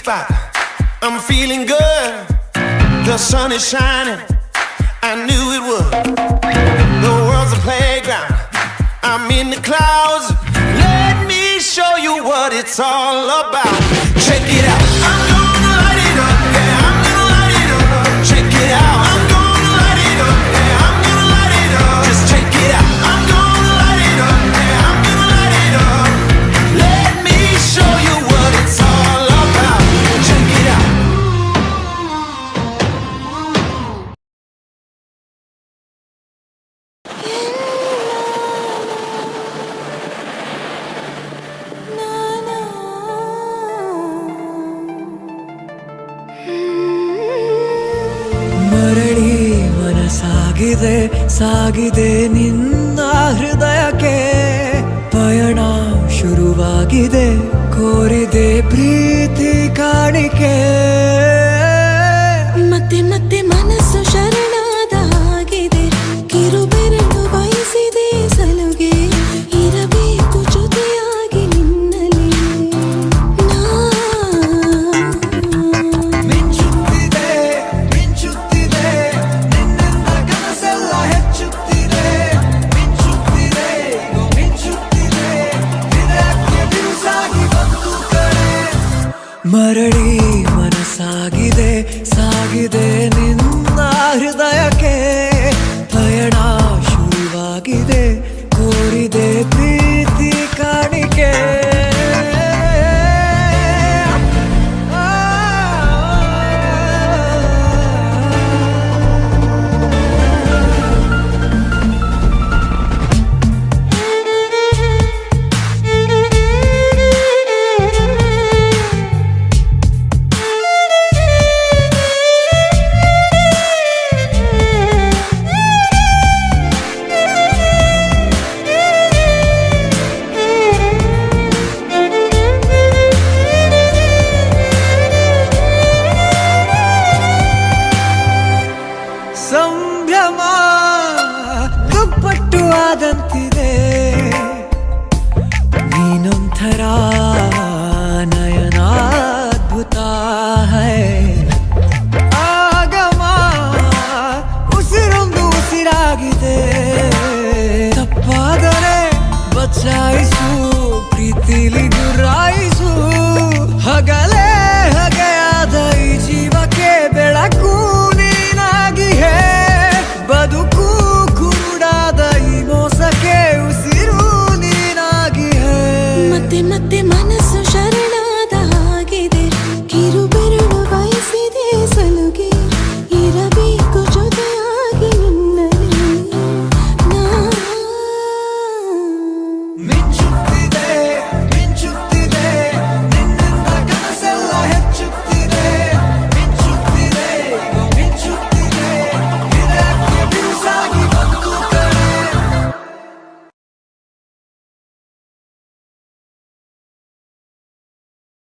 spot. I'm feeling good. The sun is shining. I knew it would. The world's a playground. I'm in the clouds. Let me show you what it's all about. Check it out. I'm gonna light it up. Yeah, I'm gonna light it up. Check it out. I'm gonna light it up. Yeah, I'm gonna light it up. Just check it out. I'm gonna light it up. Yeah, I'm gonna light it up. Let me show you what it's all about. Check it out. ಮರಳಿ ಮನಸಾಗಿದೆ ಸಾಗಿದೆ ನಿನ್ನ ಹೃದಯಕ್ಕೆ ಪಯಣ ಶುರುವಾಗಿದೆ ಕೋರಿದೆ ಪ್ರೀತಿ ಕಾಣಿಕೆ ಮತ್ತೆ ಮತ್ತೆ ಮನಸ್ಸು ಶರಣಾದ ಹಾಗಿದೆ ಕಿರುಬೆರಳು ಬಯಸಿದೆ ಸಲುಗೆ ಇರಬೇಕು ಜೊತೆಯಾಗಿ ನಿನ್ನಲ್ಲಿ ಮಿಂಚುತ್ತಿದೆ ಮಿಂಚುತ್ತಿದೆ ನಿನ್ನಿಂದ ಕನಸೆಲ್ಲ ಹೆಚ್ಚುತ್ತಿದೆ ಮಿಂಚುತ್ತಿದೆ ಮಿಂಚುತ್ತಿದೆ ಹೃದಯಕ್ಕೆ ಬಿರುಸಾಗಿ ಬಂತು ಕಡೆ ಮರಳಿ ಮನಸ್ಸಾಗಿದೆ ಸಾಗಿದೆ ನಿನ್ನ ಹೃದಯಕ್ಕೆ ಪಯಣ ಶುರುವಾಗಿದೆ ಕೋರಿದೆ ಪ್ರೀತಿ ಕಾಣಿಕೆ ಸಂಭ್ರಮ ದುಪ್ಪಟ್ಟು ಆದಂತಿದೆ ನೀನೊಂಥರ ನಯನಾದ್ಭುತ ಹೈ ಆಗಮ ಉಸಿರೊಂದು ಉಸಿರಾಗಿದೆ ತಪ್ಪಾದರೆ ಬಚಾಯಿಸು ಪ್ರೀತಿಲಿ ಗುರಾಯಿಸು